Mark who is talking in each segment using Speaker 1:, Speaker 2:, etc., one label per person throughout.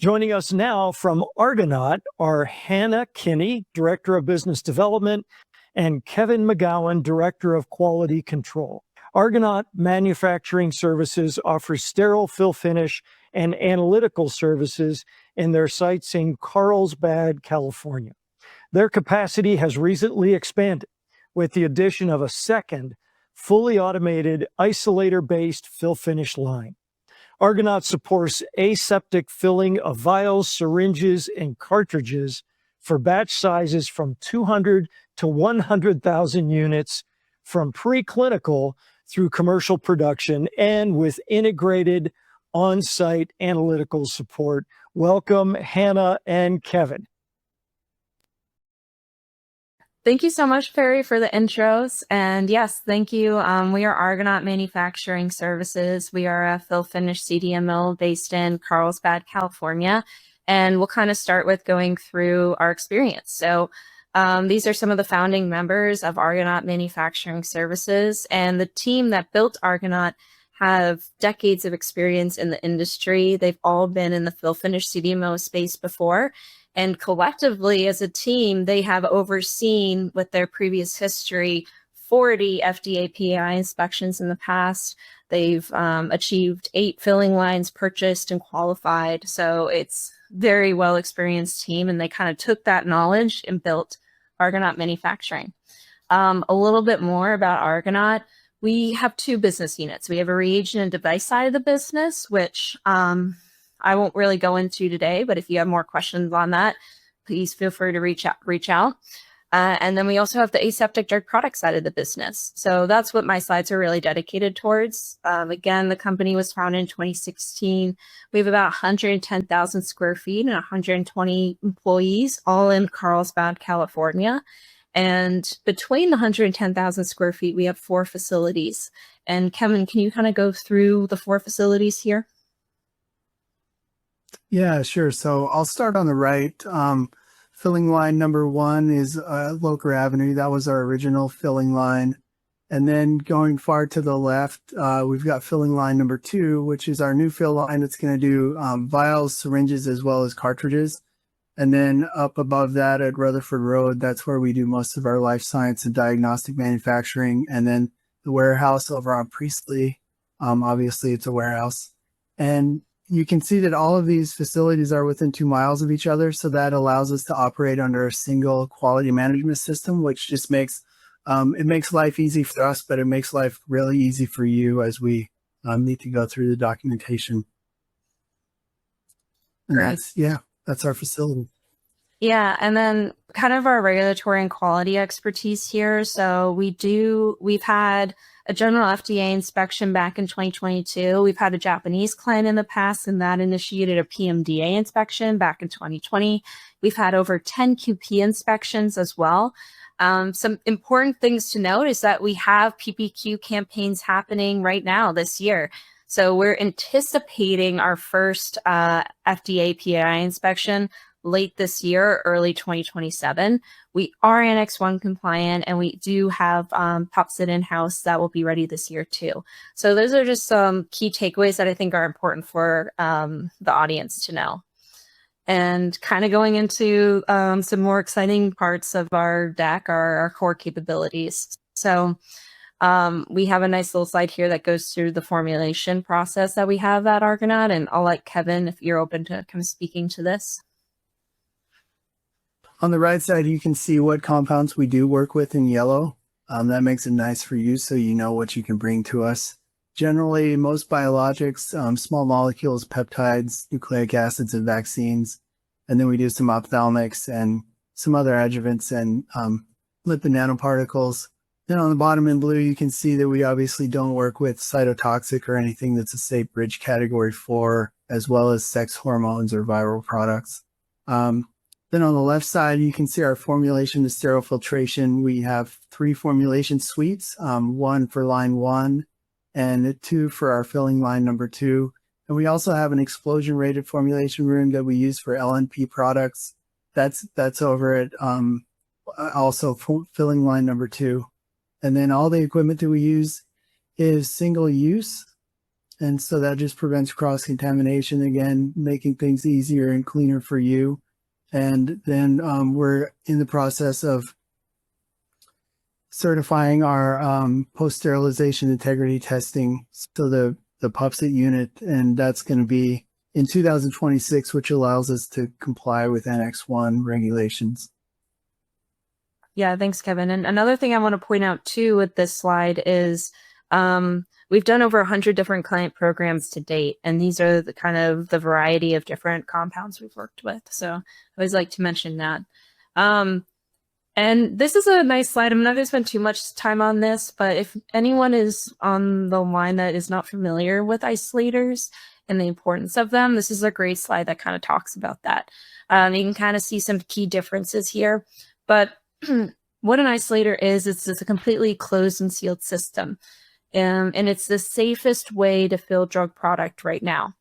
Speaker 1: Joining us now from Argonaut are Hannah Kinney, Director of Business Development, and Kevin McGowan, Director of Quality Control. Argonaut Manufacturing Services offers sterile fill finish and analytical services in their sites in Carlsbad, California. Their capacity has recently expanded with the addition of a second fully automated isolator-based fill finish line. Argonaut supports aseptic filling of vials, syringes, and cartridges for batch sizes from 200 to 100,000 units, from preclinical through commercial production, and with integrated on-site analytical support. Welcome, Hannah and Kevin.
Speaker 2: Thank you so much, Perry, for the intros. And yes, thank you. We are Argonaut Manufacturing Services. We are a fill finish CDMO based in Carlsbad, California. And we'll kind of start with going through our experience. So these are some of the founding members of Argonaut Manufacturing Services. And the team that built Argonaut have decades of experience in the industry. They've all been in the fill finish CDMO space before. And collectively, as a team, they have overseen, with their previous history, 40 FDA PAI inspections in the past. They've achieved 8 filling lines purchased and qualified. So it's very well experienced team, and they kind of took that knowledge and built Argonaut Manufacturing. A little bit more about Argonaut. We have 2 business units. We have a reagent and device side of the business, which I won't really go into today, but if you have more questions on that, please feel free to reach out. And then we also have the aseptic drug product side of the business. So that's what my slides are really dedicated towards. Again, the company was founded in 2016. We have about 110,000 square feet and 120 employees, all in Carlsbad, California. And between the 110,000 square feet, we have 4 facilities. And Kevin, can you kind of go through the 4 facilities here?
Speaker 3: Yeah, sure. So I'll start on the right. Filling line number 1 is Loker Avenue. That was our original filling line. And then going far to the left, we've got filling line number 2, which is our new fill line that's going to do vials, syringes, as well as cartridges. And then up above that at Rutherford Road, that's where we do most of our life science and diagnostic manufacturing. And then the warehouse over on Priestley, obviously it's a warehouse. And you can see that all of these facilities are within 2 miles of each other. So that allows us to operate under a single quality management system, which just makes, it makes life easy for us, but it makes life really easy for you as we need to go through the documentation. And that's our facility.
Speaker 2: Yeah, and then kind of our regulatory and quality expertise here. So we've had a general FDA inspection back in 2022. We've had a Japanese client in the past, and that initiated a PMDA inspection back in 2020. We've had over 10 QP inspections as well. Some important things to note is that we have PPQ campaigns happening right now this year. So we're anticipating our first FDA PAI inspection late this year, early 2027. We are Annex 1 compliant, and we do have PopSit in-house that will be ready this year too. So those are just some key takeaways that I think are important for the audience to know. And kind of going into some more exciting parts of our deck are our core capabilities. So we have a nice little slide here that goes through the formulation process that we have at Argonaut, and I'll let Kevin, if you're open to kind of speaking to this.
Speaker 3: On the right side, you can see what compounds we do work with in yellow. That makes it nice for you so you know what you can bring to us. Generally, most biologics, small molecules, peptides, nucleic acids, and vaccines. And then we do some ophthalmics and some other adjuvants and lipid nanoparticles. Then on the bottom in blue, you can see that we obviously don't work with cytotoxic or anything that's a safe bridge category 4, as well as sex hormones or viral products. Then on the left side, you can see our formulation to sterile filtration. We have 3 formulation suites, 1 for line 1 and 2 for our filling line number 2. And we also have an explosion rated formulation room that we use for LNP products. That's over at also filling line number 2. And then all the equipment that we use is single use. And so that just prevents cross-contamination, again, making things easier and cleaner for you. And then we're in the process of certifying our post-sterilization integrity testing, so the PUPSIT unit, and that's going to be in 2026, which allows us to comply with Annex 1 regulations.
Speaker 2: Yeah, thanks, Kevin. And another thing I want to point out too with this slide is we've done over 100 different client programs to date, and these are the kind of the variety of different compounds we've worked with. So I always like to mention that. And this is a nice slide. I'm not going to spend too much time on this, but if anyone is on the line that is not familiar with isolators and the importance of them, this is a great slide that kind of talks about that. You can kind of see some key differences here, but what an isolator is, it's a completely closed and sealed system. And it's the safest way to fill drug product right now.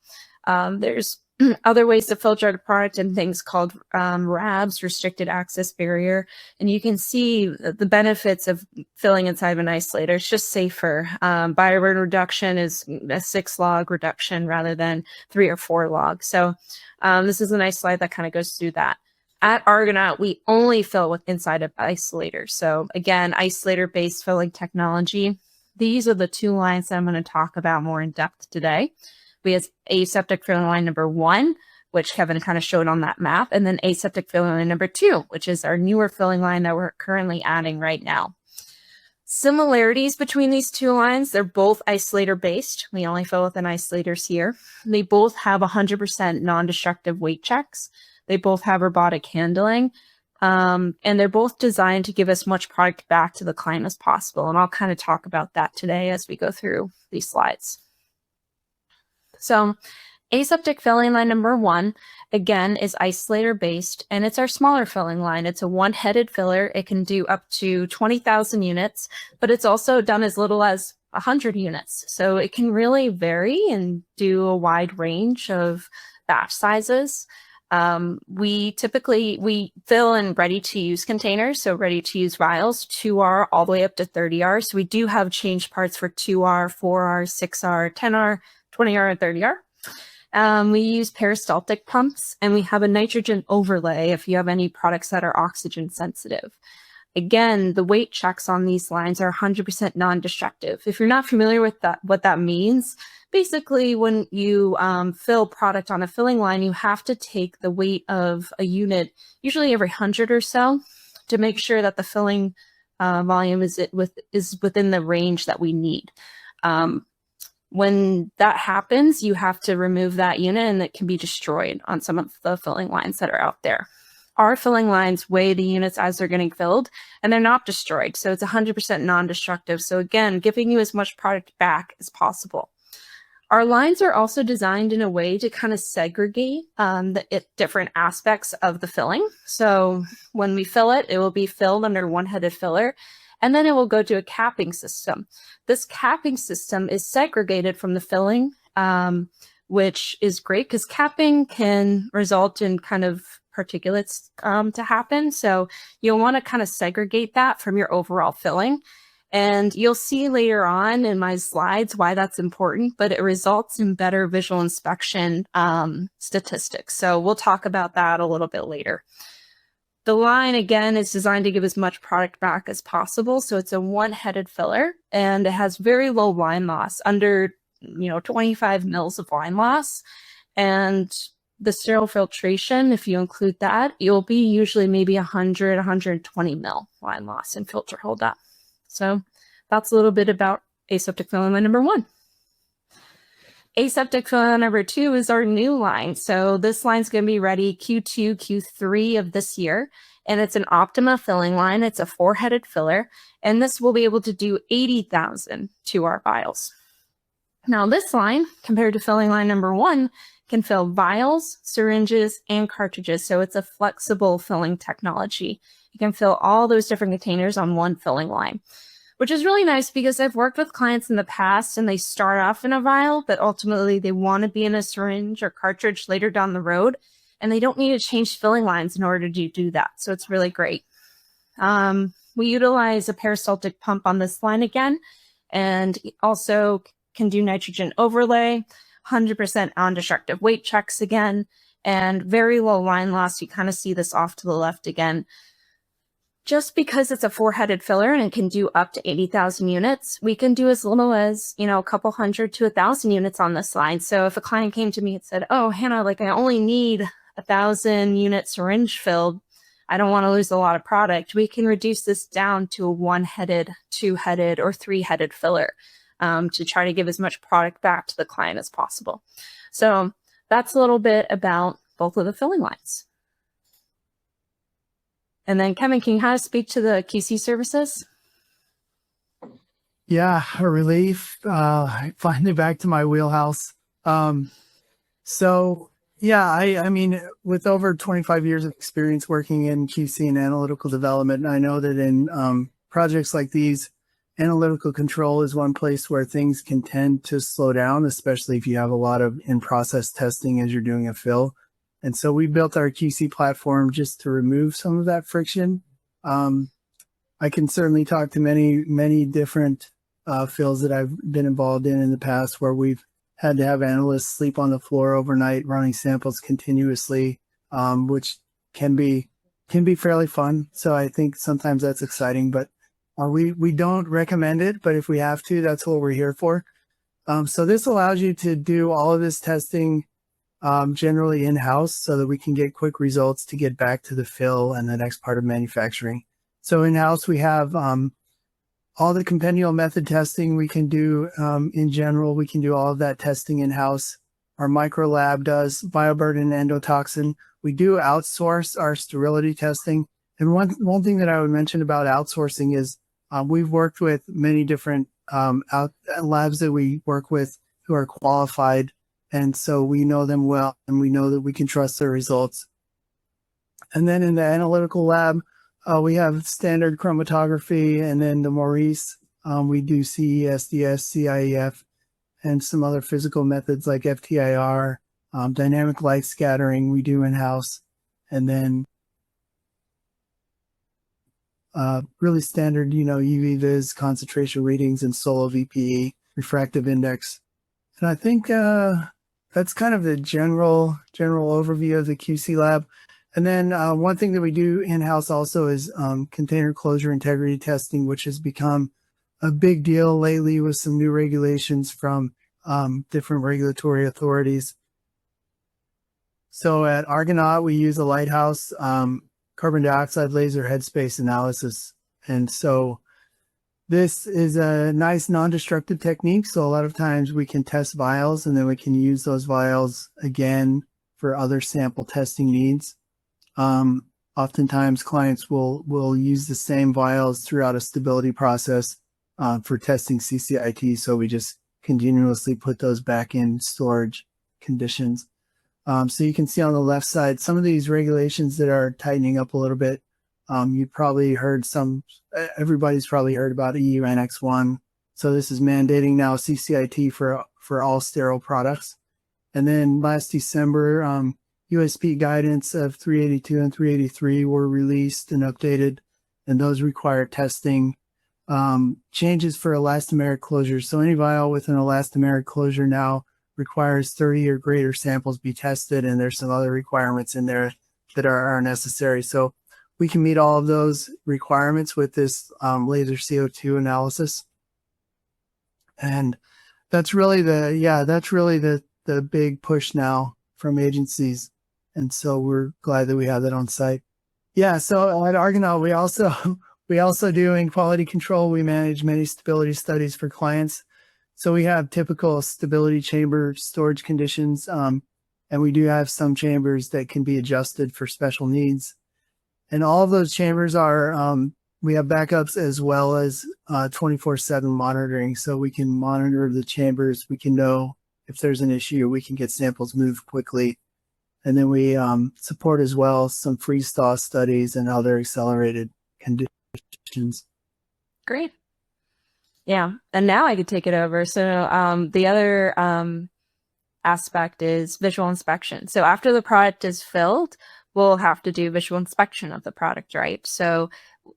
Speaker 2: There's other ways to fill drug product and things called RABs, restricted access barrier. And you can see the benefits of filling inside of an isolator. It's just safer. Bioburden reduction is a 6-log reduction rather than 3 or 4 logs. So this is a nice slide that kind of goes through that. At Argonaut, we only fill with inside of isolators. So again, isolator-based filling technology. These are the 2 lines that I'm going to talk about more in depth today. We have aseptic filling line number 1, which Kevin kind of showed on that map, and then aseptic filling line number 2, which is our newer filling line that we're currently adding right now. Similarities between these 2 lines, they're both isolator-based. We only fill with an isolators here. They both have 100% non-destructive weight checks. They both have robotic handling, and they're both designed to give as much product back to the client as possible. And I'll kind of talk about that today as we go through these slides. So aseptic filling line number 1, again, is isolator-based, and it's our smaller filling line. It's a one-headed filler. It can do up to 20,000 units, but it's also done as little as 100 units. So it can really vary and do a wide range of batch sizes. We fill in ready-to-use containers, so ready-to-use vials, 2R all the way up to 30R. So we do have change parts for 2R, 4R, 6R, 10R, 20R, and 30R. We use peristaltic pumps, and we have a nitrogen overlay if you have any products that are oxygen sensitive. Again, the weight checks on these lines are 100% non-destructive. If you're not familiar with that, what that means, basically when you fill product on a filling line, you have to take the weight of a unit, usually every 100 or so, to make sure that the filling volume is within the range that we need. When that happens, you have to remove that unit, and it can be destroyed on some of the filling lines that are out there. Our filling lines weigh the units as they're getting filled, and they're not destroyed. So it's 100% non-destructive. So again, giving you as much product back as possible. Our lines are also designed in a way to kind of segregate the different aspects of the filling. So when we fill it, it will be filled under one-headed filler, and then it will go to a capping system. This capping system is segregated from the filling, which is great because capping can result in kind of particulates to happen. So you'll want to kind of segregate that from your overall filling. And you'll see later on in my slides why that's important, but it results in better visual inspection statistics. So we'll talk about that a little bit later. The line, again, is designed to give as much product back as possible. So it's a one-headed filler, and it has very low line loss, under 25 mils of line loss. And the sterile filtration, if you include that, you'll be usually maybe 100, 120 mil line loss and filter holdup. So that's a little bit about aseptic filling line number 1. Aseptic filling line number 2 is our new line. So this line's going to be ready Q2, Q3 of this year. And it's an Optima filling line. It's a 4-headed filler. And this will be able to do 80,000 2R vials. Now this line, compared to filling line number 1, can fill vials, syringes, and cartridges. So it's a flexible filling technology. You can fill all those different containers on one filling line, which is really nice because I've worked with clients in the past and they start off in a vial, but ultimately they want to be in a syringe or cartridge later down the road, and they don't need to change filling lines in order to do that. So it's really great. We utilize a peristaltic pump on this line again, and also can do nitrogen overlay, 100% non-destructive weight checks again, and very low line loss. You kind of see this off to the left again. Just because it's a 4-headed filler and it can do up to 80,000 units, we can do as little as, a couple hundred to 1,000 units on this line. So if a client came to me and said, oh, Hannah, I only need 1,000 unit syringe filled, I don't want to lose a lot of product, we can reduce this down to a 1-headed, 2-headed, or 3-headed filler to try to give as much product back to the client as possible. So that's a little bit about both of the filling lines. And then Kevin, can you kind of speak to the QC services?
Speaker 3: Yeah, a relief. Finally back to my wheelhouse. So yeah, I mean, with over 25 years of experience working in QC and analytical development, I know that in projects like these, analytical control is one place where things can tend to slow down, especially if you have a lot of in-process testing as you're doing a fill. And so we built our QC platform just to remove some of that friction. I can certainly talk to many different fills that I've been involved in the past where we've had to have analysts sleep on the floor overnight, running samples continuously, which can be fairly fun. So I think sometimes that's exciting, but we don't recommend it. But if we have to, that's what we're here for. So this allows you to do all of this testing generally in-house so that we can get quick results to get back to the fill and the next part of manufacturing. So in-house, we have all the compendial method testing we can do in general. We can do all of that testing in-house. Our micro lab does bioburden and endotoxin. We do outsource our sterility testing. And one thing that I would mention about outsourcing is we've worked with many different labs that we work with who are qualified. And so we know them well, and we know that we can trust their results. And then in the analytical lab, we have standard chromatography, and then the Maurice, we do CES, DS, CIEF, and some other physical methods like FTIR, dynamic light scattering we do in-house, and then really standard, UV vis, concentration readings, and solo VPE, refractive index. And I think that's kind of the general overview of the QC lab. And then one thing that we do in-house also is container closure integrity testing, which has become a big deal lately with some new regulations from different regulatory authorities. So at Argonaut, we use a Lighthouse carbon dioxide laser headspace analysis. And so this is a nice non-destructive technique. So a lot of times we can test vials and then we can use those vials again for other sample testing needs. Oftentimes clients will use the same vials throughout a stability process for testing CCIT. So we just continuously put those back in storage conditions. So you can see on the left side, some of these regulations that are tightening up a little bit. You've probably heard everybody's probably heard about EU Annex 1. So this is mandating now CCIT for all sterile products. And then last December, USP guidance of 382 and 383 were released and updated, and those require testing. Changes for elastomeric closures. So any vial with an elastomeric closure now requires 30 or greater samples be tested, and there's some other requirements in there that are necessary. So we can meet all of those requirements with this laser CO2 analysis. And that's really the big push now from agencies. And so we're glad that we have that on site. Yeah, so at Argonaut, we also do in quality control. We manage many stability studies for clients. So we have typical stability chamber storage conditions, and we do have some chambers that can be adjusted for special needs. And all of those chambers are, we have backups as well as 24/7 monitoring. So we can monitor the chambers. We can know if there's an issue. We can get samples moved quickly. And then we support as well some freeze-thaw studies and other accelerated conditions.
Speaker 2: Great. Yeah. And now I could take it over. So the other aspect is visual inspection. So after the product is filled, we'll have to do visual inspection of the product, right? So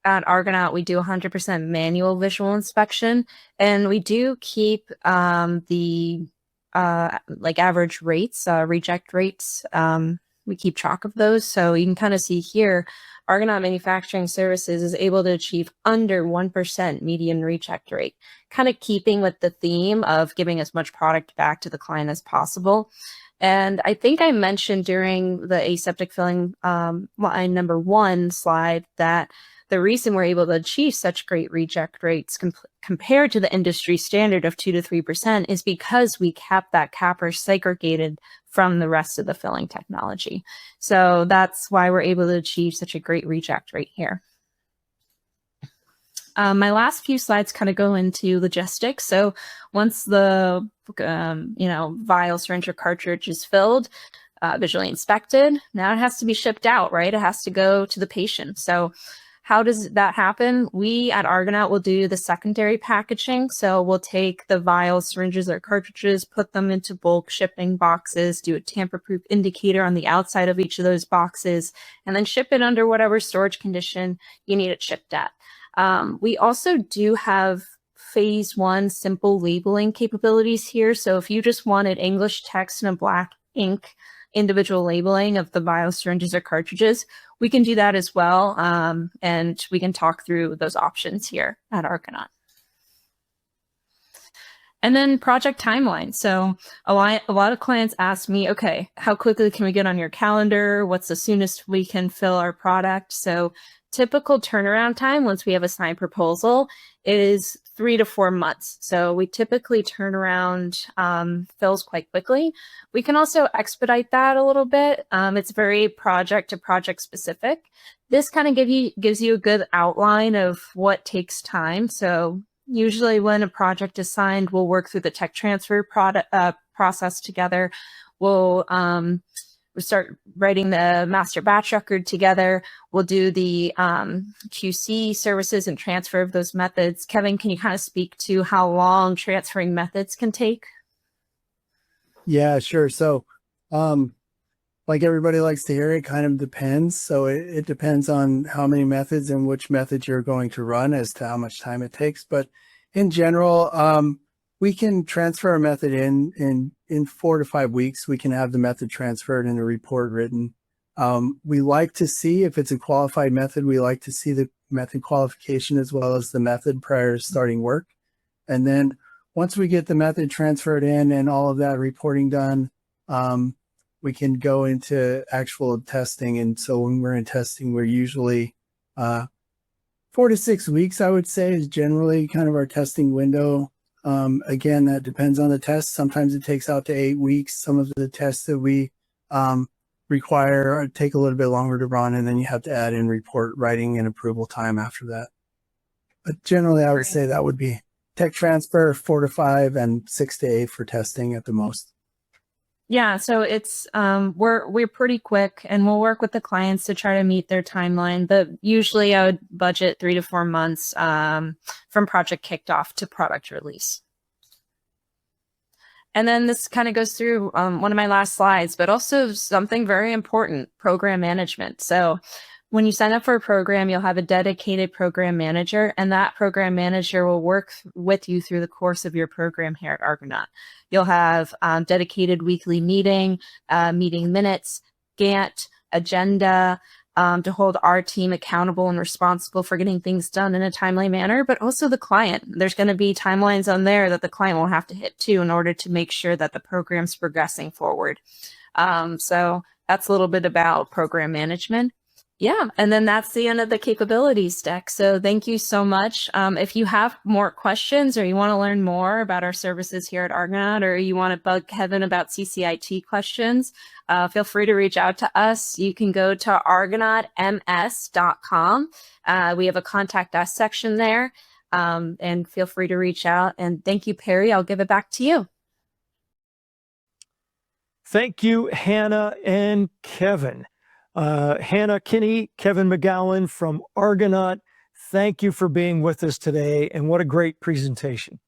Speaker 2: at Argonaut, we do 100% manual visual inspection, and we do keep the like average rates, reject rates. We keep track of those. So you can kind of see here, Argonaut Manufacturing Services is able to achieve under 1% median reject rate, kind of keeping with the theme of giving as much product back to the client as possible. And I think I mentioned during the aseptic filling line number 1 slide that the reason we're able to achieve such great reject rates compared to the industry standard of 2 to 3% is because we kept that capper segregated from the rest of the filling technology. So that's why we're able to achieve such a great reject rate here. My last few slides kind of go into logistics. So once the vial, syringe, or cartridge is filled, visually inspected, now it has to be shipped out, right? It has to go to the patient. So how does that happen? We at Argonaut will do the secondary packaging. So we'll take the vials, syringes, or cartridges, put them into bulk shipping boxes, do a tamper-proof indicator on the outside of each of those boxes, and then ship it under whatever storage condition you need it shipped at. We also do have phase 1 simple labeling capabilities here. So if you just wanted English text and a black ink individual labeling of the vials, syringes, or cartridges, we can do that as well. And we can talk through those options here at Argonaut. And then project timeline. So a lot of clients ask me, okay, how quickly can we get on your calendar? What's the soonest we can fill our product? So typical turnaround time once we have a signed proposal is 3 to 4 months. So we typically turn around fills quite quickly. We can also expedite that a little bit. It's very project to project specific. This kind of gives you a good outline of what takes time. So usually when a project is signed, we'll work through the tech transfer process together. We'll start writing the master batch record together. We'll do the QC services and transfer of those methods. Kevin, can you kind of speak to how long transferring methods can take?
Speaker 3: Yeah, sure. So like everybody likes to hear, it kind of depends. So it depends on how many methods and which method you're going to run as to how much time it takes. But in general, we can transfer a method in 4 to 5 weeks. We can have the method transferred and a report written. We like to see, if it's a qualified method, we like to see the method qualification as well as the method prior to starting work. And then once we get the method transferred in and all of that reporting done, we can go into actual testing. And so when we're in testing, we're usually 4 to 6 weeks, I would say, is generally kind of our testing window. Again, that depends on the test. Sometimes it takes out to 8 weeks. Some of the tests that we require take a little bit longer to run, and then you have to add in report writing and approval time after that. But generally, I would say that would be tech transfer 4 to 5 and 6 to 8 for testing at the most.
Speaker 2: Yeah, so it's we're pretty quick, and we'll work with the clients to try to meet their timeline. But usually, I would budget 3 to 4 months from project kicked off to product release. And then this kind of goes through one of my last slides, but also something very important: program management. So when you sign up for a program, you'll have a dedicated program manager, and that program manager will work with you through the course of your program here at Argonaut. You'll have dedicated weekly meeting minutes, Gantt, agenda, to hold our team accountable and responsible for getting things done in a timely manner, but also the client. There's going to be timelines on there that the client will have to hit too in order to make sure that the program's progressing forward. So that's a little bit about program management. Yeah, and then that's the end of the capabilities deck. So thank you so much. If you have more questions or you want to learn more about our services here at Argonaut, or you want to bug Kevin about CCIT questions, feel free to reach out to us. You can go to argonautms.com. We have a contact us section there, and feel free to reach out. And thank you, Perry. I'll give it back to you.
Speaker 1: Thank you, Hannah and Kevin. Hannah, Kinney, Kevin McGowan from Argonaut, thank you for being with us today, and what a great presentation.